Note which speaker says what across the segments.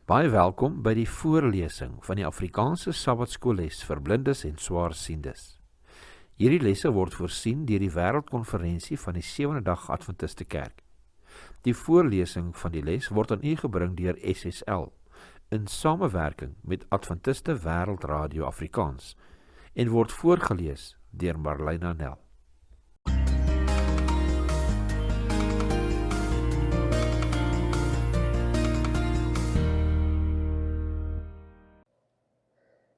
Speaker 1: Baie welkom by die voorlesing van die Afrikaanse Sabbatskoolles vir blindes en swaarsiendes. Hierdie lesse word voorsien deur die Wêreldkonferensie van die Sewende Dag Adventiste Kerk. Die voorlesing van die les word aan u gebring deur SSL in samewerking met Adventiste Wêreldradio Afrikaans en word voorgeles deur Marlena Nel.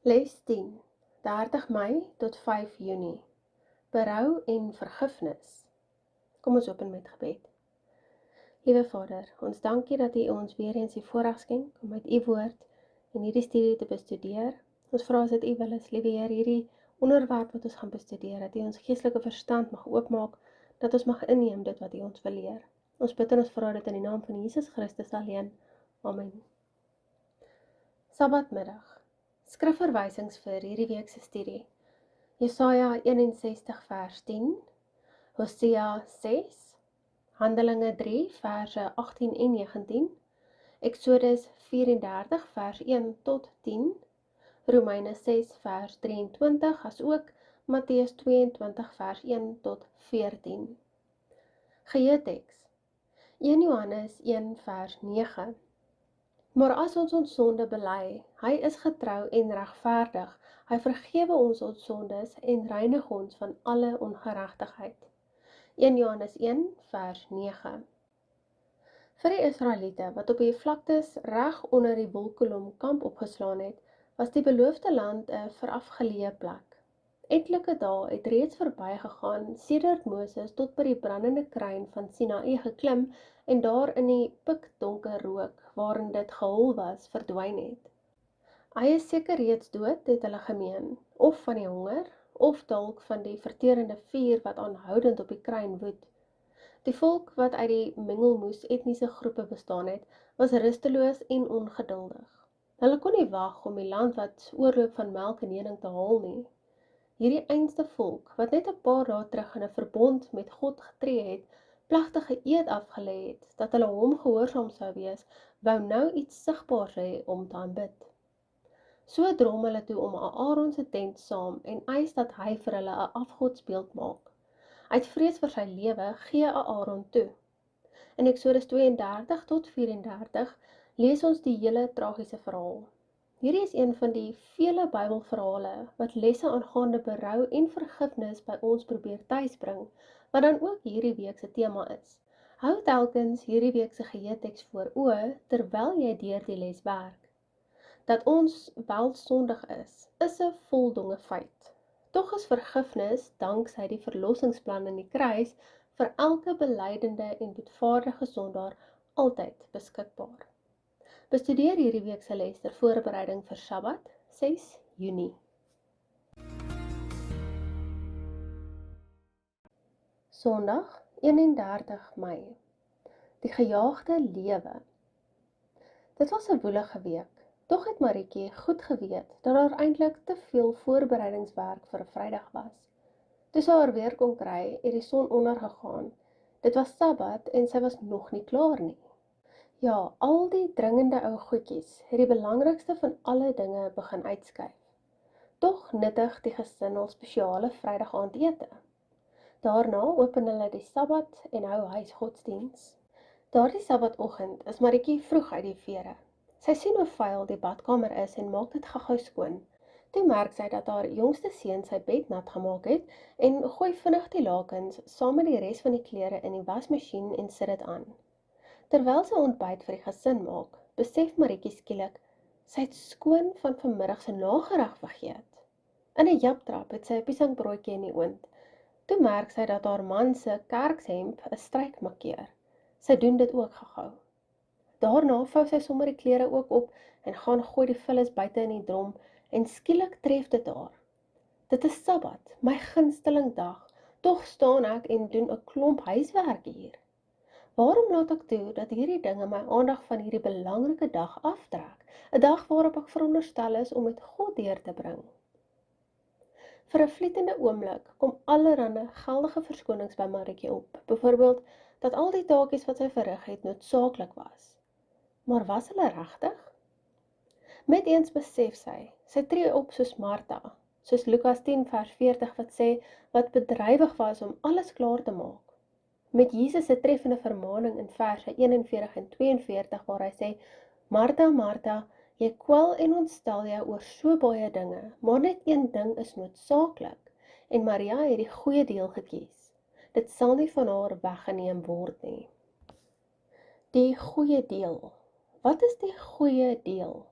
Speaker 2: Les 10, 30 Mei tot 5 Junie. Berou en vergifnis. Kom ons open met gebed. Liewe Vader, ons dank U dat U ons weer eens die voorreg skenk om uit U woord en hierdie studie te bestudeer. Ons vra as dit U wil is, liewe Heer, hierdie onderwerp wat ons gaan bestudeer, dat U ons geestelike verstand mag oopmaak, dat ons mag inneem dit wat U ons wil leer. Ons bid en ons vra dit in die naam van Jesus Christus alleen. Amen. Sabbatmiddag. Skrifverwysings vir hierdie week se studie. Jesaja 61 vers 10, Hosea 6, Handelinge 3 verse 18 en 19, Exodus 34 vers 1 tot 10, Romeine 6 vers 23, as ook Matteus 22 vers 1 tot 14. Geheeteks 1 Johannes 1 vers 9. Maar as ons sonde bely, hy is getrou en regverdig, hy vergewe ons sondes en reinig ons van alle ongeregtigheid. 1 Johannes 1 vers 9. Vir die Israeliete wat op die vlaktes reg onder die Wolkolom kamp opgeslaan het, was die beloofde land 'n verafgeleë plek. Etlike dae het reeds verbygegaan sedert Moses tot by die brandende kruin van Sinaï geklim en daar in die pikdonker rook, waarin dit gehul was, verdwyn het. Hy is seker reeds dood, het hulle gemeen, of van die honger, of dalk van die verterende vuur wat aanhoudend op die kruin woed. Die volk wat uit die mengelmoes etniese groepe bestaan het, was rusteloos en ongeduldig. Hulle kon nie wag om die land wat oorloop van melk en honing te haal nie. Hierdie einste volk, wat net 'n paar dae terug in 'n verbond met God getree het, plegtige eed afgelê het, dat hulle hom gehoorsaam sou wees, wou nou iets sigbaars hê om te aanbid. So drom hulle toe om Aaron se tent saam en eis dat hy vir hulle 'n afgodsbeeld maak. Uit vrees vir sy lewe gee Aaron toe. In Exodus 32 tot 34 lees ons die hele tragiese verhaal. Hierdie is een van die vele Bybelverhale wat lesse aangaande berou en vergifnis by ons probeer tuisbring, wat dan ook hierdie week se tema is. Hou telkens hierdie week se geheeteks voor oë terwyl jy deur die les werk. Dat ons wel sondig is 'n voldonge feit. Tog is vergifnis, danksy die verlossingsplan in die kruis, vir elke belydende en boetvaardige sondaar altyd beskikbaar. Bestudeer hierdie week se les ter voorbereiding vir Sabbat, 6 Junie. Sondag, 31 Mei. Die gejaagde lewe. Dit was 'n woelige week. Tog het Marietjie goed geweet dat daar eintlik te veel voorbereidingswerk vir 'n Vrydag was. Toe sy haar weer kon kry, het die son ondergegaan. Dit was Sabbat en sy was nog nie klaar nie. Ja, al die dringende ou goedjies het die belangrikste van alle dinge begin uitskuif. Tog nuttig die gesin al spesiale Vrydag aandete. Daarna open hulle die Sabbat en hou huisgodsdiens. Daardie Sabbatoggend is Marietjie vroeg uit die vere. Sy sien hoe vuil die badkamer is en maak dit gou-gou skoon. Toe merk sy dat haar jongste seun sy bed nat gemaak het en gooi vinnig die lakens saam met die res van die klere in die wasmasjien en sit dit aan. Terwyl sy ontbyt vir die gesin maak, besef Marietjie skielik, sy het skoon van vanmiddag se nagereg vergeet. In 'n japtrap het sy 'n piesangbroodjie in die oond. Toe merk sy dat haar man se kerkshemp 'n stryk markeer. Sy doen dit ook gou-gou. Daarna vou sy sommer die klere ook op en gaan gooi die vullis buite in die drom en skielik tref dit haar. Dit is Sabbat, my gunsteling dag, tog staan ek en doen 'n klomp huiswerk hier. Waarom laat ek toe dat hierdie dinge my aandag van hierdie belangrike dag aftrek, 'n dag waarop ek veronderstel is om met God deur te bring? Vir 'n vlietende oomblik kom allerlei geldige verskonings by Marietjie op, byvoorbeeld dat al die taakies wat sy verrig het noodsaaklik was. Maar was hulle regtig? Met eens besef sy tree op soos Martha, soos Lukas 10 vers 40 wat sê, wat bedrywig was om alles klaar te maak. Met Jesus se treffende vermaning in verse 41 en 42 waar hy sê, Martha, Martha, jy kwel en ontstel jou oor so baie dinge, maar net een ding is noodsaaklik, en Maria het die goeie deel gekies. Dit sal nie van haar weggeneem word nie. Die goeie deel. Wat is die goeie deel?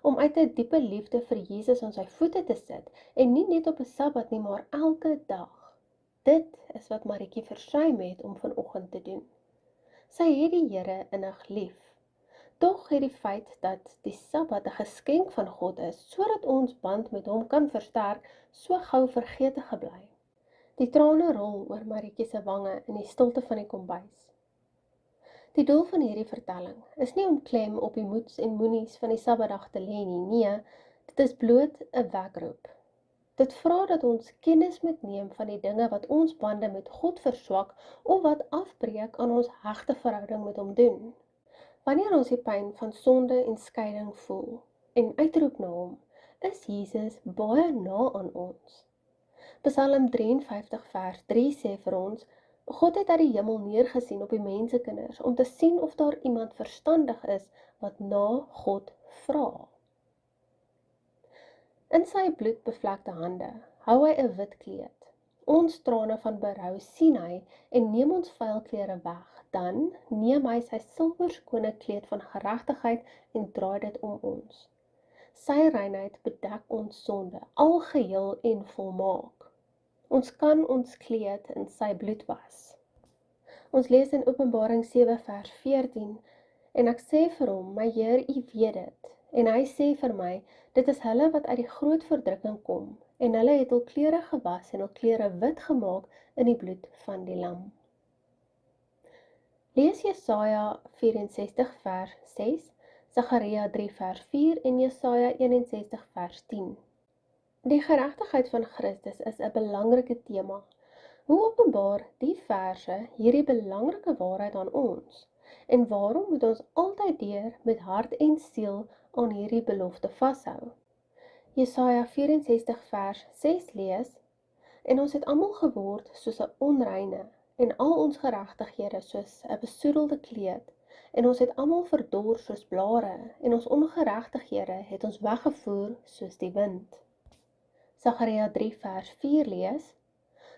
Speaker 2: Om uit 'n diepe liefde vir Jesus aan sy voete te sit, en nie net op 'n Sabbat nie, maar elke dag. Dit is wat Marietjie versuim het om vanoggend te doen. Sy het die Here innig lief. Tog het die feit dat die Sabbat 'n geskenk van God is, sodat ons band met hom kan versterk, so gou vergete gebly. Die trane rol oor Marietjie se wange in die stilte van die kombuis. Die doel van hierdie vertelling is nie om klem op die moets en moenies van die Sabbatdag te lê nie, nee, dit is bloot 'n wekroep. Dit vra dat ons kennis moet neem van die dinge wat ons bande met God verswak of wat afbreek aan ons hegte verhouding met hom doen. Wanneer ons die pyn van sonde en skeiding voel en uitroep na hom, is Jesus baie na aan ons. Psalm 53 vers 3 sê vir ons, God het uit die hemel neergesien op die mensekinders om te sien of daar iemand verstandig is wat na God vra. In sy bloedbevlekte hande hou hy 'n wit kleed. Ons trane van berou sien hy en neem ons vuil klere weg. Dan neem hy sy silwerskone kleed van geregtigheid en draai dit om ons. Sy reinheid bedek ons sonde, algeheel en volmaak. Ons kan ons kleed in sy bloed was. Ons lees in Openbaring 7 vers 14, en ek sê vir hom, my Heer, U weet dit. En hy sê vir my, dit is hulle wat uit die groot verdrukking kom, en hulle het hul klere gewas en hul klere wit gemaak in die bloed van die lam. Lees Jesaja 64 vers 6, Sagaria 3 vers 4 en Jesaja 61 vers 10. Die geregtigheid van Christus is 'n belangrike tema. Hoe openbaar die verse hierdie belangrike waarheid aan ons? En waarom moet ons altyd deur met hart en siel aan hierdie belofte vashou? Jesaja 64 vers 6 lees, en ons het almal geword soos 'n onreine, en al ons geregtighede soos 'n besoedelde kleed, en ons het almal verdor soos blare, en ons ongeregtighede het ons weggevoer soos die wind. Sagaria 3 vers 4 lees,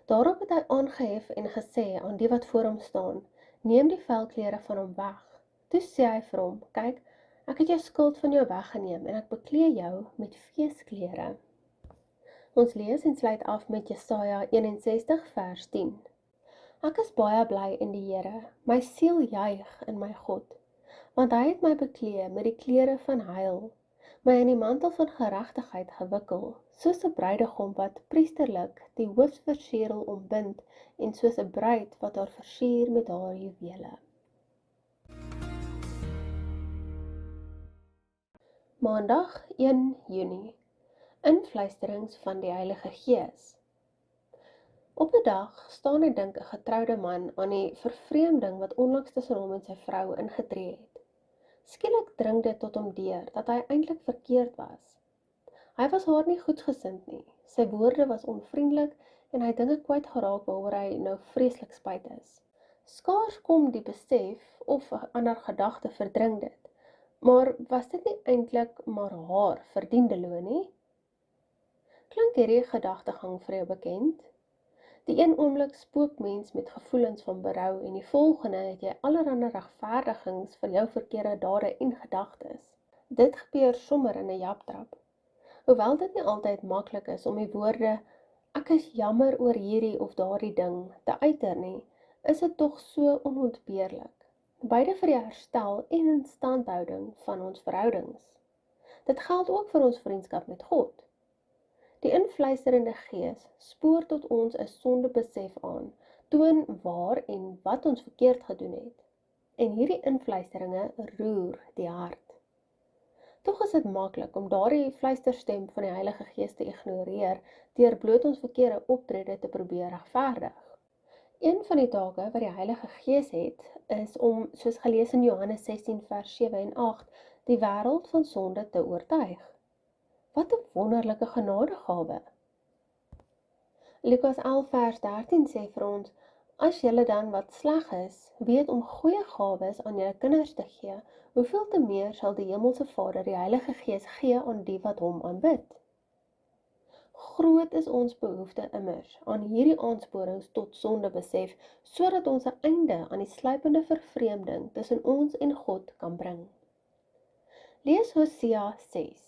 Speaker 2: daarop het hy aangehef en gesê aan die wat voor hom staan, neem die velklere van hom weg. Toe sê hy vir hom, kyk, ek het jou skuld van jou weggeneem en ek beklee jou met feesklere. Ons lees en sluit af met Jesaja 61 vers 10. Ek is baie bly in die Here, my siel juig in my God, want hy het my beklee met die klere van heil, my in die mantel van geregtigheid gewikkel, soos 'n bruidegom wat priesterlik die hoofsversierel ombind en soos 'n bruid wat haar versier met haar juwele. Maandag 1 Junie. Invluisterings van die Heilige Gees. Op 'n dag staan en dink 'n getroude man aan die vervreemding wat onlangs tussen hom en sy vrou ingetree het. Skielik dring dit tot hom deur dat hy eintlik verkeerd was. Hy was haar nie goedgesind nie, sy woorde was onvriendelik en hy dinge kwyt geraak waaroor hy nou vreeslik spyt is. Skaars kom die besef of 'n ander gedagte verdring dit, maar was dit nie eintlik maar haar verdiende loon nie? Klink hierdie gedagtegang vir jou bekend? Die een oomblik spook mens met gevoelens van berou en die volgende het jy allerlei regverdigings vir jou verkeerde dade en gedagtes. Dit gebeur sommer in 'n japtrap. Hoewel dit nie altyd maklik is om die woorde, ek is jammer oor hierdie of daardie ding, te uiter nie, is dit tog so onontbeerlik. Beide vir die herstel en instandhouding van ons verhoudings. Dit geld ook vir ons vriendskap met God. Die invluisterende Gees spoor tot ons 'n sondebesef aan, toon waar en wat ons verkeerd gedoen het. En hierdie invluisteringe roer die hart. Tog is dit maklik om daardie fluisterstem van die Heilige Gees te ignoreer deur bloot ons verkeerde optrede te probeer regverdig. Een van die take wat die Heilige Gees het, is om, soos gelees in Johannes 16 vers 7 en 8, die wêreld van sonde te oortuig. Wat 'n wonderlike genadegawe. Lukas 11 vers 13 sê vir ons, as julle dan wat sleg is, weet om goeie gawes aan julle kinders te gee, hoeveel te meer sal die Hemelse Vader die Heilige Gees gee aan die wat hom aanbid. Groot is ons behoefte immers aan hierdie aansporings tot sondebesef, sodat ons 'n einde aan die sluipende vervreemding tussen ons en God kan bring. Lees Hosea 6.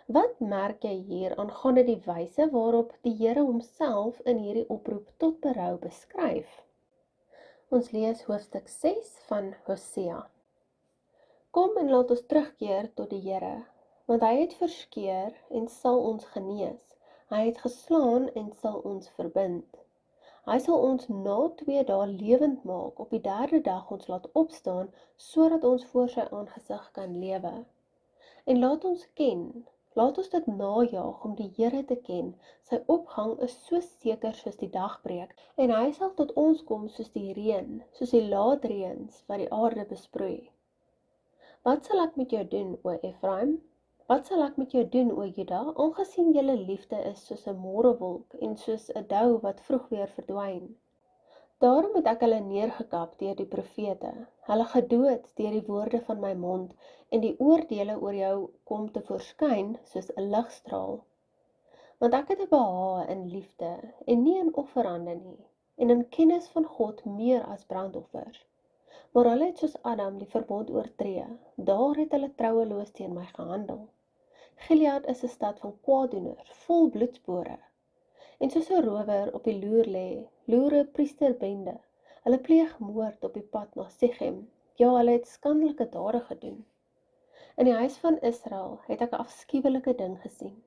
Speaker 2: Wat merk jy hier aangaande die wyse waarop die Here homself in hierdie oproep tot berou beskryf? Ons lees hoofstuk 6 van Hosea. Kom en laat ons terugkeer tot die Here, want hy het verskeur en sal ons genees. Hy het geslaan en sal ons verbind. Hy sal ons na 2 dae lewend maak, op die 3de dag ons laat opstaan, sodat ons voor sy aangesig kan lewe. En laat ons dit najaag om die Here te ken. Sy opgang is so seker soos die dagbreek, en hy sal tot ons kom soos die reën, soos die laatreëns wat die aarde besproei. Wat sal ek met jou doen, o Efraim? Wat sal ek met jou doen, o Juda, aangesien julle liefde is soos 'n môrewolk en soos 'n dou wat vroeg weer verdwyn? Daarom het ek hulle neergekap deur die profete, hulle gedood deur die woorde van my mond, en die oordeele oor jou kom te voorskyn soos 'n ligstraal. Want ek het 'n behae in liefde en nie in offerande nie, en in kennis van God meer as brandoffers. Maar hulle het soos Adam die verbond oortree, daar het hulle trouweloos teen my gehandel. Gilead is 'n stad van kwaaddoeners, vol bloedspore. En soos 'n rower op die loer lê, loer 'n priesterbende. Hulle pleeg moord op die pad na Sichem. Ja, hulle het skandelike dade gedoen. In die huis van Israel het ek 'n afskuwelike ding gesien.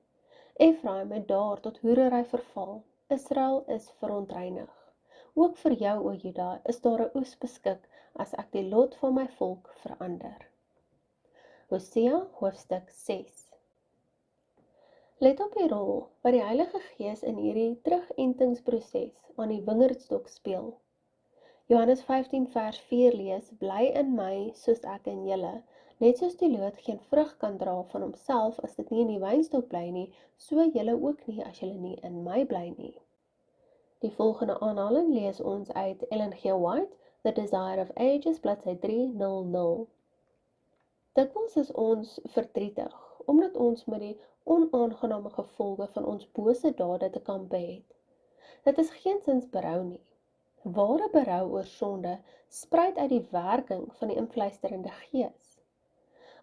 Speaker 2: Efraim het daar tot hoerery verval. Israel is verontreinig. Ook vir jou, o Juda, is daar 'n oes beskik as ek die lot van my volk verander. Hosea hoofstuk 6. Let op die rol wat die Heilige Gees in hierdie terugentingsproses aan die wingerdstok speel. Johannes 15 vers 4 lees, bly in my soos ek in julle. Net soos die loot geen vrug kan dra van homself as dit nie in die wynstok bly nie, so julle ook nie as julle nie in my bly nie. Die volgende aanhaling lees ons uit Ellen G. White, The Desire of Ages, bladsy 300. Dikwels is ons verdrietig, omdat ons met die onaangename gevolge van ons bose dade te kampe het. Dit is geensins berou nie. Ware berou oor sonde spruit uit die werking van die invluisterende Gees.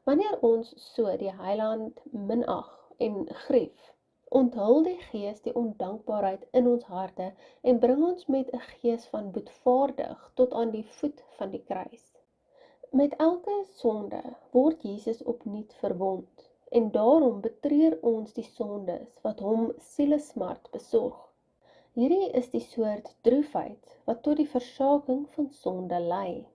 Speaker 2: Wanneer ons so die Heiland minag en grief, onthul die Gees die ondankbaarheid in ons harte en bring ons met 'n gees van boetvaardig tot aan die voet van die kruis. Met elke sonde word Jesus opnuut verwond, en daarom betreur ons die sondes wat hom sielesmart besorg. Hierdie is die soort droefheid wat tot die versaking van sonde lei.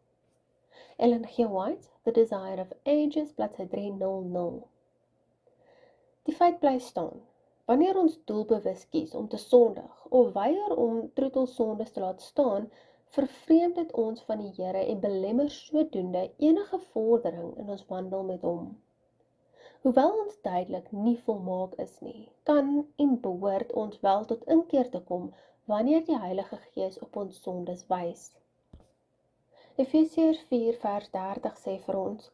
Speaker 2: Ellen G. White, The Desire of Ages, bladsy 300. Die feit bly staan. Wanneer ons doelbewus kies om te sondig, of weier om troetelsondes te laat staan, vervreemd dit ons van die Here en belemmer sodoende enige vordering in ons wandel met hom. Hoewel ons duidelik nie volmaak is nie, kan en behoort ons wel tot inkeer te kom wanneer die Heilige Gees op ons sondes wys. Efesiërs 4 vers 30 sê vir ons,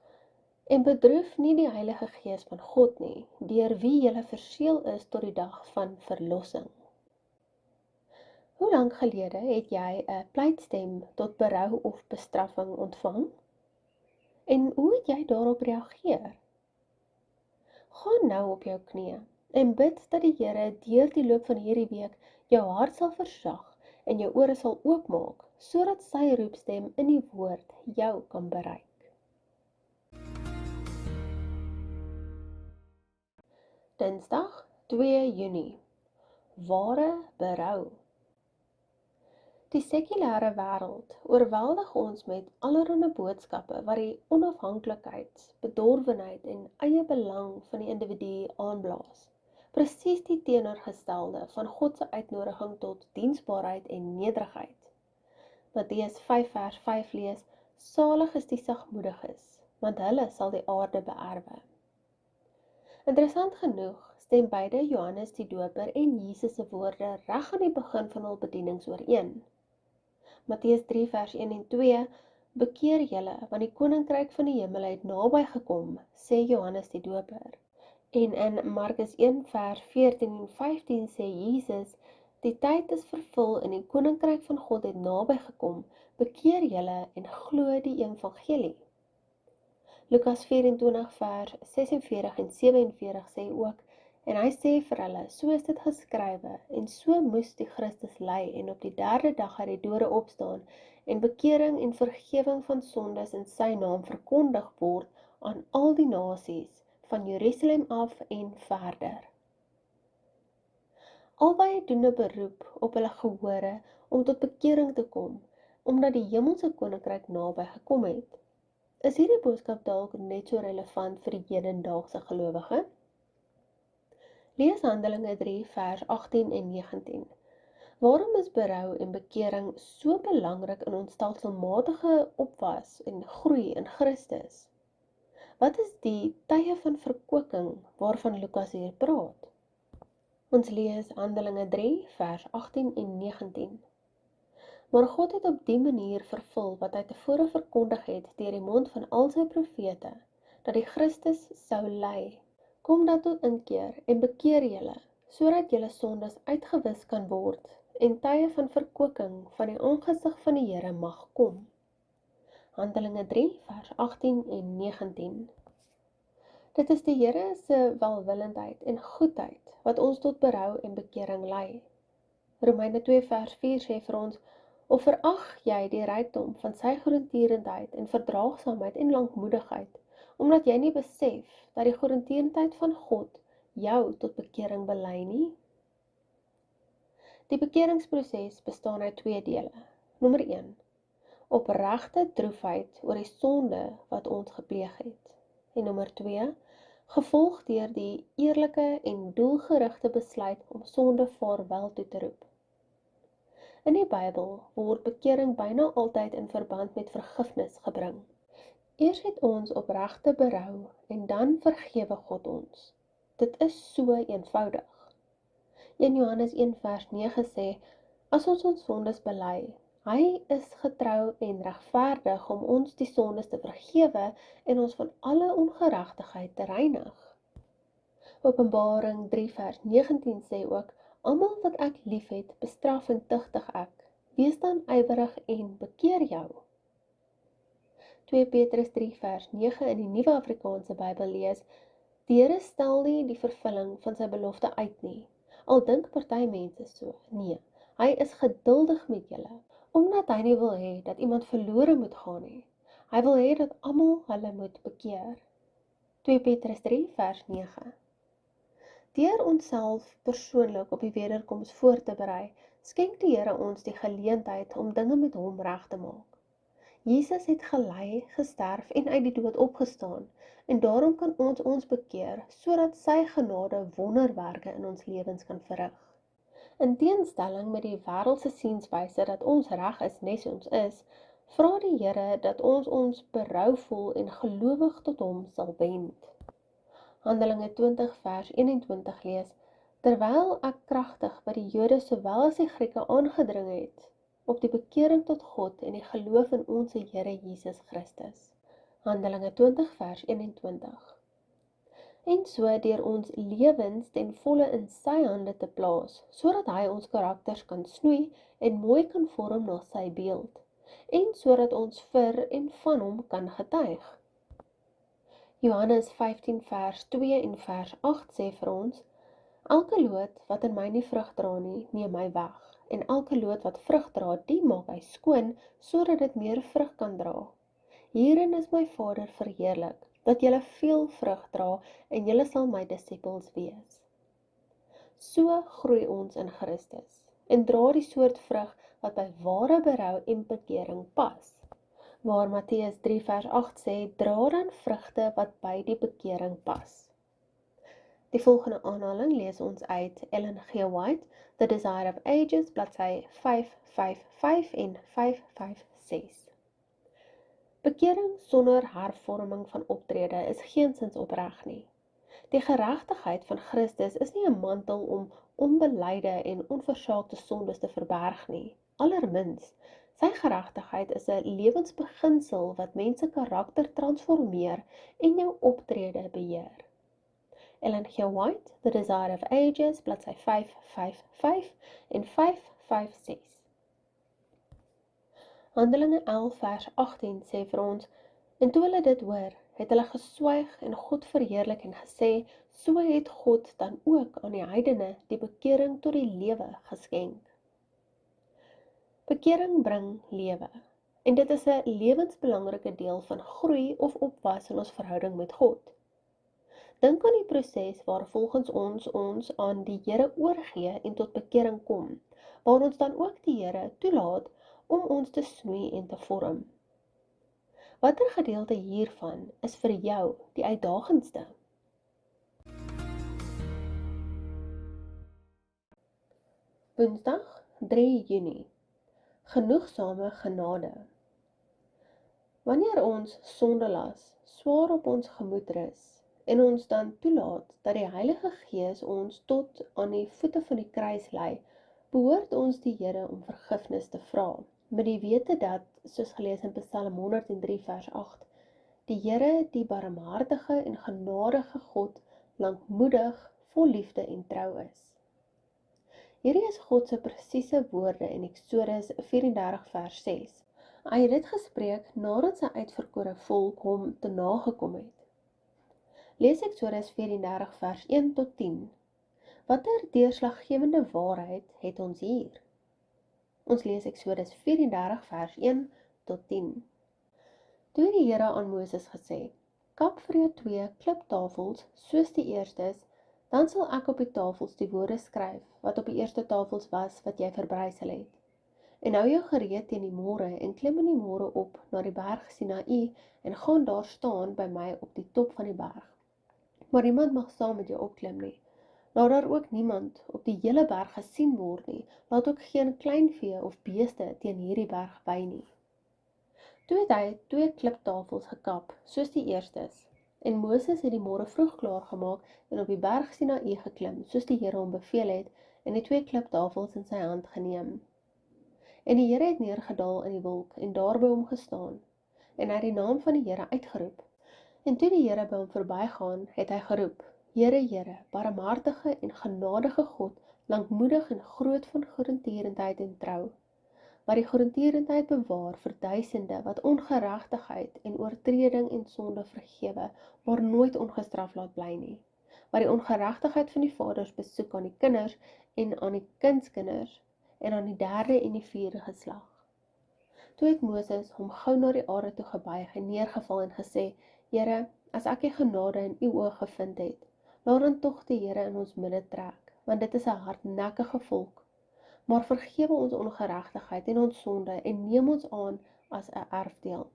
Speaker 2: en bedroef nie die Heilige Gees van God nie, deur wie julle verseël is tot die dag van verlossing. Hoe lank gelede het jy 'n pleitstem tot berou of bestraffing ontvang? En hoe het jy daarop reageer? Gaan nou op jou knieë en bid dat die Here deur die loop van hierdie week jou hart sal versag en jou ore sal oopmaak, sodat sy roepstem in die woord jou kan bereik. Dinsdag 2 Junie. Ware berou. Die sekulêre wêreld oorweldig ons met allerlei boodskappe wat die onafhanklikheid, bedorwenheid en eie belang van die individu aanblaas. Presies die teenoorgestelde van God se uitnodiging tot diensbaarheid en nederigheid. Matteus 5 vers 5 lees, salig is die sagmoediges, want hulle sal die aarde beerwe. Interessant genoeg stem beide Johannes die Doper en Jesus se woorde reg aan die begin van hul bedienings ooreen. Matteus 3 vers 1 en 2, bekeer julle, want die koninkryk van die hemel het naby gekom, sê Johannes die Doper. En in Markus 1 vers 14 en 15 sê Jesus, die tyd is vervul en die koninkryk van God het naby gekom, bekeer julle en glo die evangelie. Lukas 24 vers 46 en 47 sê ook, en hy sê vir hulle, so is dit geskrywe, en so moes die Christus ly en op die derde dag uit die dode opstaan, en bekering en vergewing van sondes in sy naam verkondig word aan al die nasies, van Jerusalem af en verder. Albei doen 'n beroep op hulle gehore om tot bekering te kom, omdat die hemelse koninkryk naby gekom het. Is hierdie boodskap dalk net so relevant vir die hedendaagse gelowige? Lees Handelinge 3 vers 18 en 19. Waarom is berou en bekering so belangrik in ons stelselmatige opwas en groei in Christus? Wat is die tye van verkwikking waarvan Lukas hier praat? Ons lees Handelinge 3 vers 18 en 19. Maar God het op die manier vervul wat hy tevore verkondig het deur die mond van al sy profete, dat die Christus sou ly. Kom dan tot inkeer en bekeer julle, sodat julle sondes uitgewis kan word en tye van verkwikking van die aangesig van die Here mag kom. Handelinge 3 vers 18 en 19. Dit is die Here se welwillendheid en goedheid wat ons tot berou en bekering lei. Romeine 2 vers 4 sê vir ons, of verag jy die rykdom van sy goedertierenheid en verdraagsaamheid en lankmoedigheid, omdat jy nie besef dat die goedertierenheid van God jou tot bekering belei nie? Die bekeringsproses bestaan uit 2 dele. Nommer 1. Opregte droefheid oor die sonde wat ons gepleeg het. En nommer 2. Gevolg deur die eerlike en doelgerigte besluit om sonde vaarwel toe te roep. In die Bybel word bekering byna altyd in verband met vergifnis gebring. Eers het ons opregte berou en dan vergewe God ons. Dit is so eenvoudig. 1 Johannes 1 vers 9 sê, as ons sondes bely, hy is getrou en regverdig om ons die sondes te vergewe en ons van alle ongeregtigheid te reinig. Openbaring 3 vers 19 sê ook, almal wat ek liefhet, bestraf en tugtig ek. Wees dan ywerig en bekeer jou. 2 Petrus 3 vers 9 in die Nuwe Afrikaanse Bybel lees, die Here stel nie die vervulling van sy belofte uit nie. Al dink party mense so, nee, hy is geduldig met julle, omdat hy nie wil hê dat iemand verlore moet gaan nie. Hy wil hê dat almal hulle moet bekeer. 2 Petrus 3 vers 9. Deur onsself persoonlik op die wederkoms voor te berei, skenk die Here ons die geleentheid om dinge met hom reg te maak. Jesus het gelei, gesterf en uit die dood opgestaan, en daarom kan ons bekeer, sodat sy genade wonderwerke in ons lewens kan verrig. In teenstelling met die wêreldse sienswyse dat ons reg is net soos ons is, vra die Here dat ons berouvol en gelowig tot hom sal wend. Handelinge 20 vers 21 lees, terwyl ek kragtig by die Jode sowel as die Grieke aangedring het, op die bekering tot God en die geloof in ons Here Jesus Christus. Handelinge 20 vers 21. En so deur ons lewens ten volle in sy hande te plaas, sodat hy ons karakters kan snoei en mooi kan vorm na sy beeld, en sodat ons vir en van hom kan getuig. Johannes 15 vers 2 en vers 8 sê vir ons, elke loot wat in my nie vrug dra nie, neem hy weg, en elke loot wat vrug dra, die maak hy skoon, sodat dit meer vrug kan dra. Hierin is my Vader verheerlik, dat julle veel vrug dra, en julle sal my disippels wees. So groei ons in Christus, en dra die soort vrug wat by ware berou en bekering pas. Waar Matteus 3 vers 8 sê, dra dan vrugte wat by die bekering pas. Die volgende aanhaling lees ons uit Ellen G. White, The Desire of Ages, bladsy 555 en 556. Bekering sonder hervorming van optrede is geensins opreg nie. Die geregtigheid van Christus is nie 'n mantel om onbelyde en onversaakte sondes te verberg nie. Allermins, sy geregtigheid is 'n lewensbeginsel wat mense karakter transformeer en jou optrede beheer. Ellen G. White, The Desire of Ages, bladsy 555 en 556. Handelinge 11 vers 18 sê vir ons, en toe hulle dit hoor, het hulle geswyg en God verheerlik en gesê, so het God dan ook aan die heidene die bekering tot die lewe geskenk. Bekering bring lewe, en dit is 'n lewensbelangrike deel van groei of opwas in ons verhouding met God. Dink aan die proses waar volgens ons aan die Here oorgee en tot bekering kom, waar ons dan ook die Here toelaat om ons te snoei en te vorm. Watter gedeelte hiervan is vir jou die uitdagendste? Woensdag 3 Junie. Genoegsame genade. Wanneer ons sondelas swaar op ons gemoed rus en ons dan toelaat dat die Heilige Gees ons tot aan die voete van die kruis lei, behoort ons die Here om vergifnis te vra, met die wete dat, soos gelees in Psalm 103 vers 8, die Here, die barmhartige en genadige God, lankmoedig, vol liefde en trou is. Hierdie is God se presiese woorde in Eksodus 34 vers 6. Hy het dit gespreek nadat sy uitverkore volk hom te nagekom het. Lees Eksodus 34 vers 1 tot 10. Watter deurslaggewende waarheid het ons hier? Ons lees Eksodus 34 vers 1 tot 10. Toe het die Here aan Moses gesê, kap vir jou 2 kliptafels soos die eerstes, dan sal ek op die tafels die woorde skryf, wat op die eerste tafels was, wat jy verbrysel het. En hou jou gereed teen die môre, en klim in die môre op na die berg Sinaï, en gaan daar staan by my op die top van die berg. Maar niemand mag saam met jou opklim nie. Laat daar ook niemand op die hele berg gesien word nie, laat ook geen kleinvee of beeste teen hierdie berg by nie. Toe het hy 2 kliptafels gekap, soos die eerstes, en Moses het die môre vroeg klaar gemaak en op die berg Sinaï geklim, soos die Here hom beveel het, en die 2 kliptafels in sy hand geneem. En die Here het neergedaal in die wolk en daar by hom gestaan, en hy het die naam van die Here uitgeroep. En toe die Here by hom verbygaan, het hy geroep, Here, Here, barmhartige en genadige God, lankmoedig en groot van goedertierendheid en trou, wat die goedertierendheid bewaar vir duisende, wat ongeregtigheid en oortreding en sonde vergewe, maar nooit ongestraf laat bly nie, wat die ongeregtigheid van die vaders besoek aan die kinders en aan die kindskinders, en aan die 3de en die 4de geslag. Toe het Moses hom gou na die aarde toe gebuig en neergeval en gesê, Here, as ek die genade in u oë gevind het, laat dan tog die Here in ons midde trek, want dit is 'n hardnekkige volk. Maar vergewe ons ongeregtigheid en ons sonde en neem ons aan as 'n erfdeel.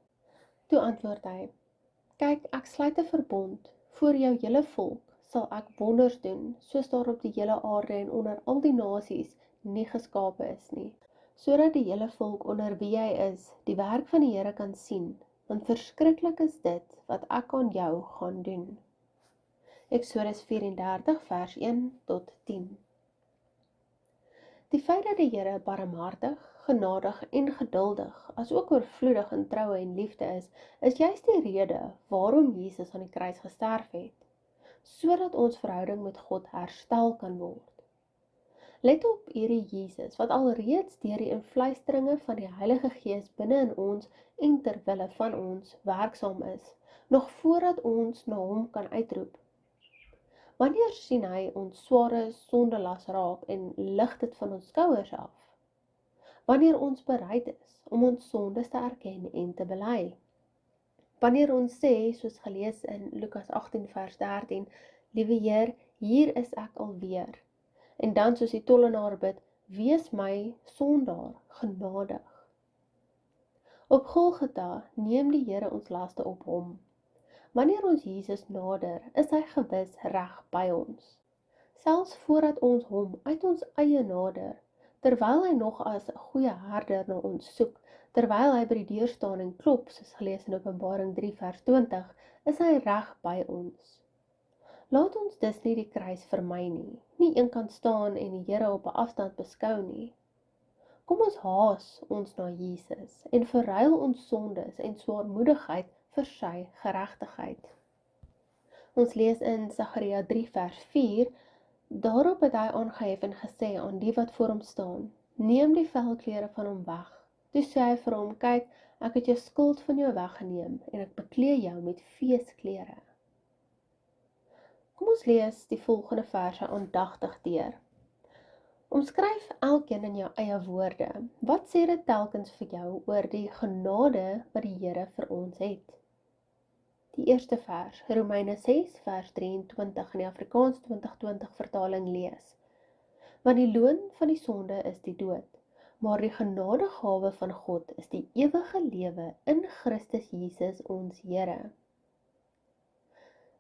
Speaker 2: Toe antwoord hy, kyk, ek sluit 'n verbond, voor jou hele volk sal ek wonders doen, soos daar op die hele aarde en onder al die nasies nie geskape is nie, sodat die hele volk onder wie hy is, die werk van die Here kan sien, want verskriklik is dit wat ek aan jou gaan doen. Eksodus 34 vers 1 tot 10. Die feit dat die Here barmhartig, genadig en geduldig, as ook oorvloedig in troue en liefde is juist die rede waarom Jesus aan die kruis gesterf het, sodat ons verhouding met God herstel kan word. Let op hierdie Jesus, wat alreeds deur die invluisteringe van die Heilige Gees binne in ons en ter wille van ons werksaam is, nog voordat ons na hom kan uitroep. Wanneer sien hy ons sware sondelas raak en lig dit van ons skouers af? Wanneer ons bereid is om ons sondes te erken en te bely. Wanneer ons sê, soos gelees in Lukas 18 vers 13, Liewe Heer, hier is ek alweer. En dan soos die tollenaar bid, wees my sondaar genadig. Op Golgotha neem die Here ons laste op hom. Wanneer ons Jesus nader, is hy gewis reg by ons. Selfs voordat ons hom uit ons eie nader, terwyl hy nog as 'n goeie herder na ons soek, Terwyl hy by die deur staan en klop, soos gelees in Openbaring 3 vers 20, is hy reg by ons. Laat ons dus nie die kruis vermy nie eenkant staan en die Here op 'n afstand beskou nie. Kom ons haas ons na Jesus en verruil ons sondes en swaarmoedigheid vir sy geregtigheid. Ons lees in Sagaria 3 vers 4, daarop het hy aangehef en gesê aan die wat voor hom staan, neem die velklere van hom weg. Toe sê hy vir hom, kyk, ek het jou skuld van jou weggeneem en ek beklee jou met feesklere. Kom ons lees die volgende verse aandagtig deur. Omskryf elkeen in jou eie woorde. Wat sê dit telkens vir jou oor die genade wat die Here vir ons het? Die eerste vers, Romeine 6 vers 23 in die Afrikaans 2020 vertaling lees. Want die loon van die sonde is die dood, maar die genadegawe van God is die ewige lewe in Christus Jesus ons Here.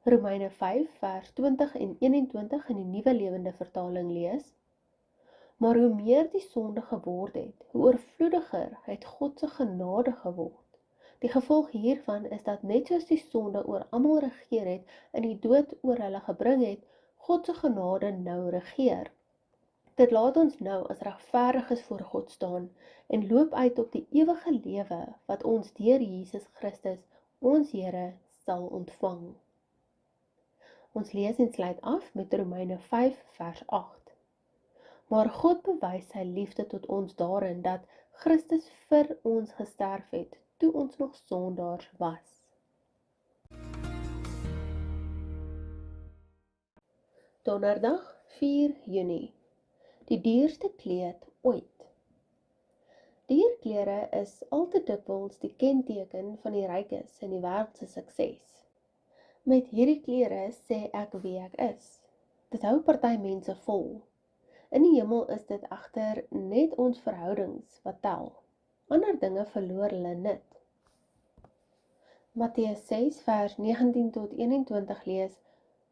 Speaker 2: Romeine 5 vers 20 en 21 in die Nuwe Lewende vertaling lees. Maar hoe meer die sonde geword het, hoe oorvloediger het God se genade geword. Die gevolg hiervan is dat net soos die sonde oor almal regeer het en die dood oor hulle gebring het, God se genade nou regeer. Dit laat ons nou as regverdiges voor God staan en loop uit op die ewige lewe wat ons deur Jesus Christus, ons Here, sal ontvang. Ons lees en sluit af met Romeine 5 vers 8. Maar God bewys sy liefde tot ons daarin dat Christus vir ons gesterf het, toe ons nog sondaars was. Donderdag 4 Junie. Die duurste kleed ooit. Dierklere is al te dikwels die kenteken van die rykes en die wêreld se sukses. Met hierdie klere sê ek wie ek is. Dit hou party mense vol. In die hemel is dit egter net ons verhoudings wat tel. Ander dinge verloor hulle nut. Matteus 6 vers 19 tot 21 lees,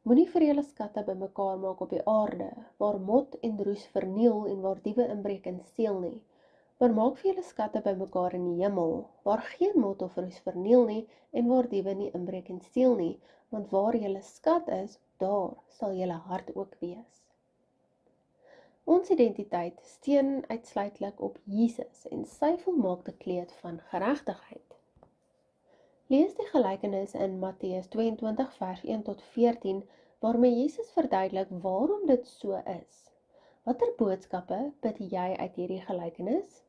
Speaker 2: moenie vir julle skatte bymekaar maak op die aarde, waar mot en roes verniel en waar diewe inbreek en steel nie. Maar maak vir julle skatte bymekaar in die hemel, waar geen mot of roes verniel nie en waar diewe nie inbreek en steel nie, want waar julle skat is, daar sal julle hart ook wees. Ons identiteit steun uitsluitlik op Jesus en sy volmaakte kleed van geregtigheid. Lees die gelykenis in Matteus 22 vers 1 tot 14, waarmee Jesus verduidelik waarom dit so is. Watter boodskappe bid jy uit hierdie gelykenis?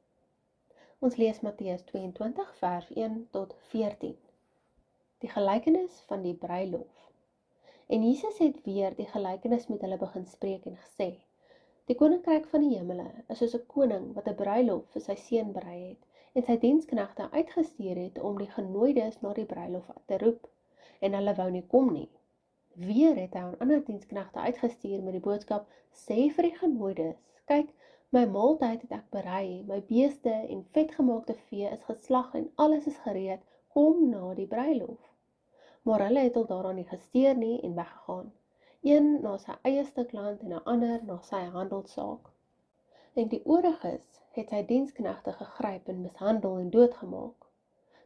Speaker 2: Ons lees Matteus 22 vers 1 tot 14. Die gelykenis van die bruilof. En Jesus het weer die gelykenis met hulle begin spreek en gesê, die koninkryk van die hemele is soos 'n koning wat 'n bruilof vir sy seun berei het en sy diensknegte uitgestuur het om die genooides na die bruilof te roep, en hulle wou nie kom nie. Weer het hy aan ander diensknegte uitgestuur met die boodskap, sê vir die genooides, kyk, my maaltyd het ek berei, my beeste en vetgemaakte vee is geslag en alles is gereed, kom na die bruilof. Maar hulle het al daaraan nie gesteer nie en weggegaan. Een na sy eie stuk land en 'n ander na sy handelssaak. En die ooriges het sy diensknegte gegryp en mishandel en doodgemaak.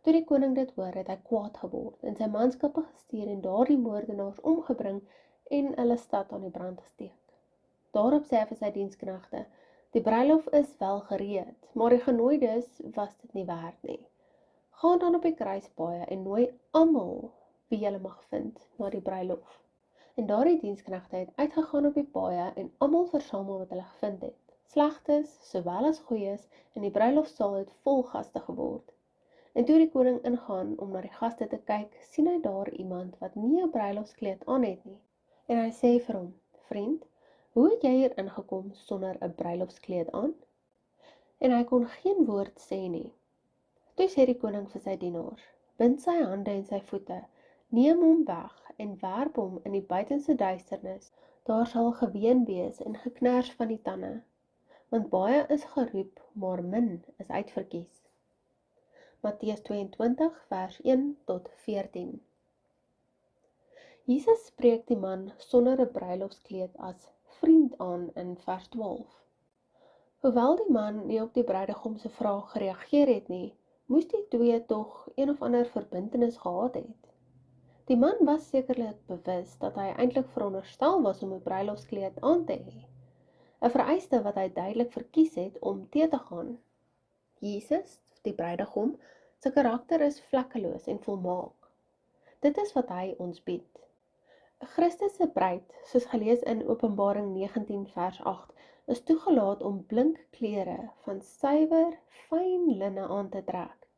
Speaker 2: Toe die koning dit hoor, het hy kwaad geword en sy manskappe gestuur en daardie moordenaars omgebring en hulle stad aan die brand gesteek. Daarop sê hy vir sy diensknegte, die bruilof is wel gereed, maar die genooides was dit nie werd nie. Gaan dan op die kruispaaie en nooi almal wie julle mag vind na die bruilof. En daardie diensknegte het uitgegaan op die paaie en almal versamel wat hulle gevind het. Slegtes, sowel as goeies, en die bruilofsaal het vol gaste geword. En toe die koning ingaan om na die gaste te kyk, sien hy daar iemand wat nie 'n bruilofskleed aan het nie. En hy sê vir hom, vriend, hoe het jy hier ingekom sonder 'n bruilofskleed aan? En hy kon geen woord sê nie. Toe sê die koning vir sy dienaars, bind sy hande en sy voete, neem hom weg en werp hom in die buitenste duisternis, daar sal geween wees en geknars van die tande, want baie is geroep, maar min is uitverkies. Matteus 22 vers 1 tot 14. Jesus spreek die man sonder 'n bruilofskleed as vriend aan in vers 12. Hoewel die man nie op die bruidegom se vraag gereageer het nie, moes die twee tog een of ander verbintenis gehad het. Die man was sekerlik bewus dat hy eintlik veronderstel was om 'n bruilofskleed aan te hê, 'n vereiste wat hy duidelik verkies het om te gaan. Jesus, die bruidegom, se karakter is vlekkeloos en volmaak. Dit is wat hy ons bied. Christus se bruid, soos gelees in Openbaring 19 vers 8, is toegelaat om blink klere van suiwer, fyn linne aan te trek.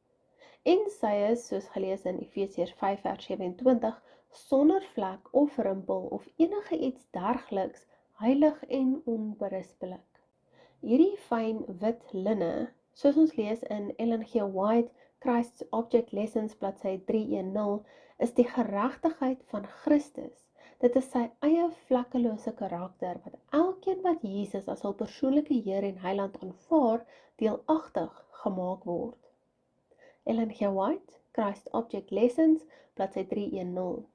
Speaker 2: En sy is, soos gelees in Efesiërs 5 vers 27, sonder vlek of rimpel of enige iets dergeliks, heilig en onberispelik. Hierdie fyn wit linne, soos ons lees in Ellen G. White, Christ's Object Lessons, bladsy 310, is die geregtigheid van Christus. Dit is sy eie vlekkelose karakter, wat elkeen wat Jesus as hul persoonlike Heer en Heiland aanvaar, deelagtig gemaak word. Ellen G. White, Christ's Object Lessons, bladsy 310.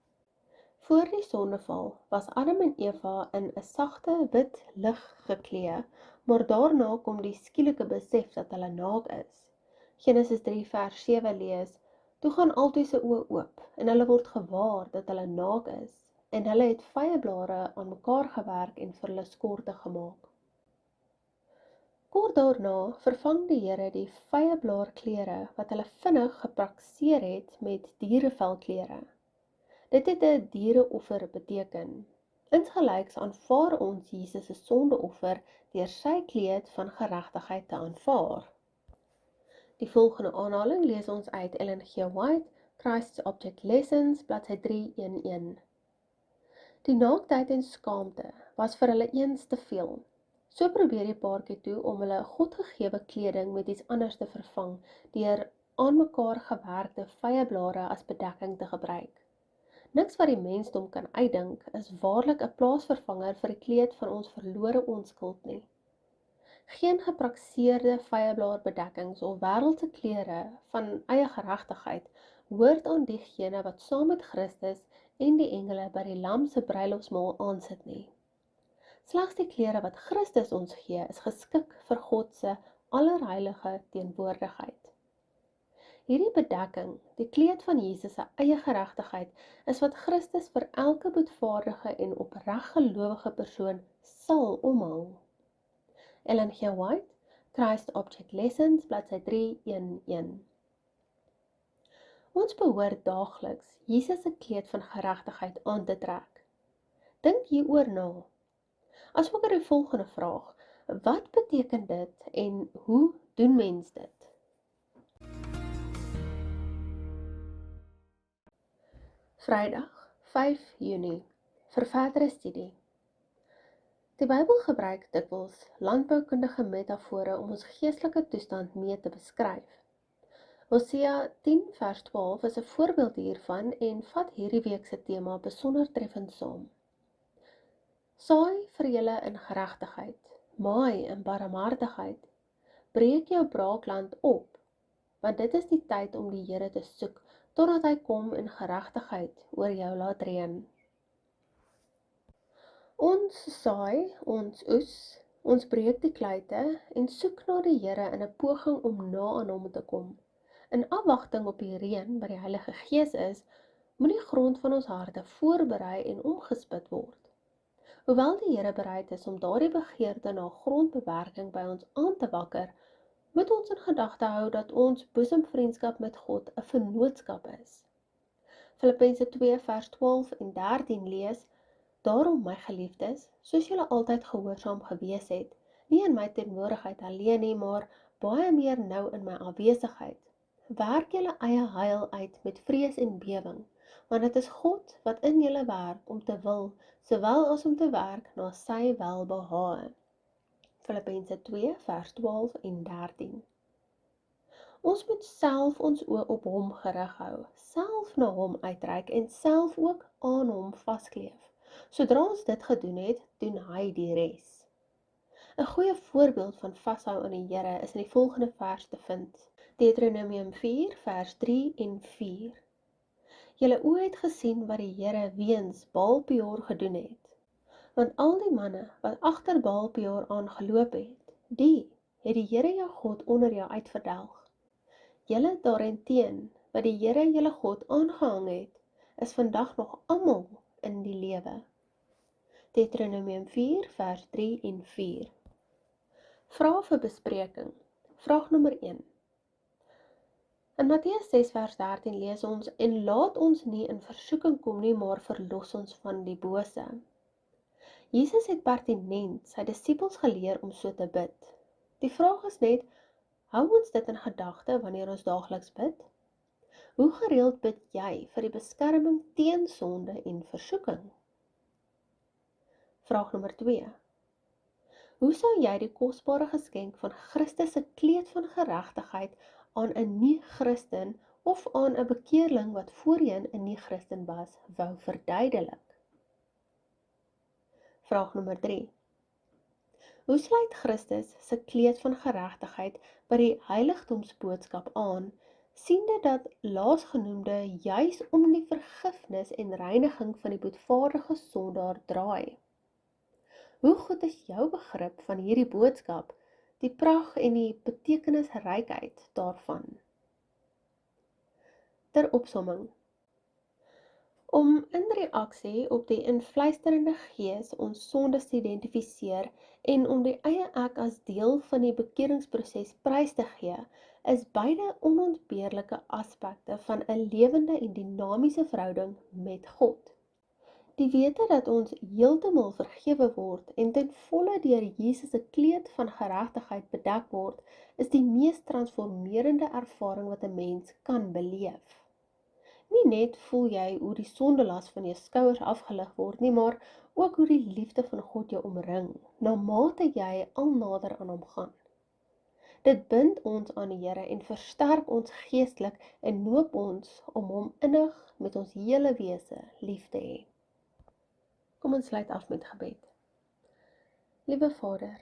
Speaker 2: Voor die sondeval was Adam en Eva in 'n sagte wit lig geklee, maar daarna kom die skielike besef dat hulle naak is. Genesis 3 vers 7 lees: "Toe gaan albei se oë oop, en hulle word gewaar dat hulle naak is, en hulle het vyeblare aan mekaar gewerk en vir hulle skorte gemaak." Kort daarna vervang die Here die vyeblaarklere wat hulle vinnig gepraktiseer het met dierevelklere. Dit het 'n diereoffer beteken. Insgelyks aanvaar ons Jesus se sondeoffer deur sy kleed van geregtigheid te aanvaar. Die volgende aanhaling lees ons uit Ellen G. White, Christ's Object Lessons, bladsy 311. Die naaktheid en skaamte was vir hulle eens te veel. So probeer die paartjie toe om hulle godgegewe kleding met iets anders te vervang, deur aan mekaar gewerkte vyeblare as bedekking te gebruik. Niks wat die mensdom kan uitdink is waarlik 'n plaasvervanger vir die kleed van ons verlore onskuld nie. Geen gepraktiseerde vyeblaarbedekkings of wêreldse klere van eie geregtigheid hoort aan diegene wat saam met Christus en die engele by die Lam se bruilofsmaal aansit nie. Slegs die klere wat Christus ons gee, is geskik vir God se allerheilige teenwoordigheid. Hierdie bedekking, die kleed van Jesus se eie geregtigheid, is wat Christus vir elke boetvaardige en opreg gelowige persoon sal omhang. Ellen G. White, Christ's Object Lessons, bladsy 311. Ons behoort daagliks Jesus se kleed van geregtigheid aan te trek. Dink hieroor na. Asook die volgende vraag: wat beteken dit en hoe doen mens dit? Vrydag, 5 Junie, vir verdere studie. Die Bybel gebruik dikwels landboukundige metafore om ons geestelike toestand mee te beskryf. Hosea 10 vers 12 is 'n voorbeeld hiervan en vat hierdie week se tema besonder treffend saam. Saai vir julle in geregtigheid, maai in barmhartigheid, breek jou braakland op, want dit is die tyd om die Here te soek, totdat hy kom en geregtigheid oor jou laat reën. Ons saai, ons oes, ons breek die kluite en soek na die Here in 'n poging om na aan hom te kom. In afwagting op die reën wat die Heilige Gees is, moet die grond van ons harte voorberei en omgespit word. Hoewel die Here bereid is om daardie begeerte na grondbewerking by ons aan te wakker, moet ons in gedagte hou dat ons boesemvriendskap met God 'n vennootskap is. Filippense 2 vers 12 en 13 lees: "Daarom, my geliefdes, soos julle altyd gehoorsaam gewees het, nie in my teenwoordigheid alleen nie, maar baie meer nou in my afwesigheid, werk julle eie heil uit met vrees en bewing, want dit is God wat in julle werk om te wil, sowel as om te werk na sy welbehae." Filippense 2 vers 12 en 13. Ons moet self ons oë op hom gerig hou, self na hom uitreik en self ook aan hom vaskleef. Sodra ons dit gedoen het, doen hy die res. 'n Goeie voorbeeld van vashou aan die Here is in die volgende vers te vind. Deuteronomium 4 vers 3 en 4. Julle oë het gesien wat die Here weens Baal-Peor gedoen het. Want al die manne wat agter Baal-Peor aangeloop het, die het die Here jou God onder jou uitverdelg. Julle daarenteen, wat die Here julle God aangehang het, is vandag nog almal in die lewe. Deuteronomium 4 vers 3 en 4. Vrae vir bespreking. Vraag nommer 1. In Matteus 6 vers 13 lees ons, en laat ons nie in versoeking kom nie, maar verlos ons van die bose. Jesus het pertinent sy disippels geleer om so te bid. Die vraag is net, hou ons dit in gedagte wanneer ons daagliks bid? Hoe gereeld bid jy vir die beskerming teen sonde en versoeking? Vraag nommer 2. Hoe sou jy die kosbare geskenk van Christus se kleed van geregtigheid aan 'n nie-Christen of aan 'n bekeerling wat voorheen 'n nie-Christen was, wou verduidelik? Vraag nommer 3. Hoe sluit Christus se kleed van geregtigheid by die heiligdomsboodskap aan, siende dat laasgenoemde juis om die vergifnis en reiniging van die boetvaardige sondaar draai? Hoe goed is jou begrip van hierdie boodskap, die pragt en die betekenisrykheid daarvan? Ter opsomming. Om in reaksie op die invluisterende gees ons sondes te identifiseer en om die eie ek as deel van die bekeringsproses prys te gee, is beide onontbeerlike aspekte van 'n lewende en dinamiese verhouding met God. Die wete dat ons heeltemal vergewe word en ten volle deur Jesus se kleed van geregtigheid bedek word, is die mees transformerende ervaring wat 'n mens kan beleef. Nie net voel jy hoe die sondelas van jou skouers afgelig word nie, maar ook hoe die liefde van God jou omring, na mate jy al nader aan hom gaan. Dit bind ons aan die Here en versterk ons geestelik en noop ons om hom innig met ons hele wese lief te hê. Kom ons sluit af met gebed. Liewe Vader,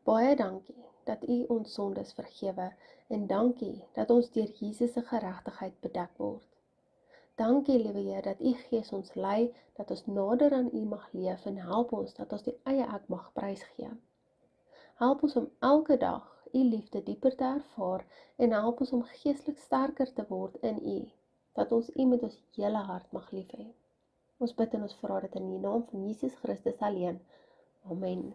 Speaker 2: baie dankie dat U ons sondes vergewe en dankie dat ons deur Jesus se geregtigheid bedek word. Dankie, liewe Heer, dat U Gees ons lei, dat ons nader aan U mag leef en help ons dat ons die eie ek mag prysgee. Help ons om elke dag U liefde dieper te ervaar en help ons om geestelik sterker te word in U, dat ons U met ons hele hart mag lief hê. Ons bid en ons vra dit in die naam van Jesus Christus alleen. Amen.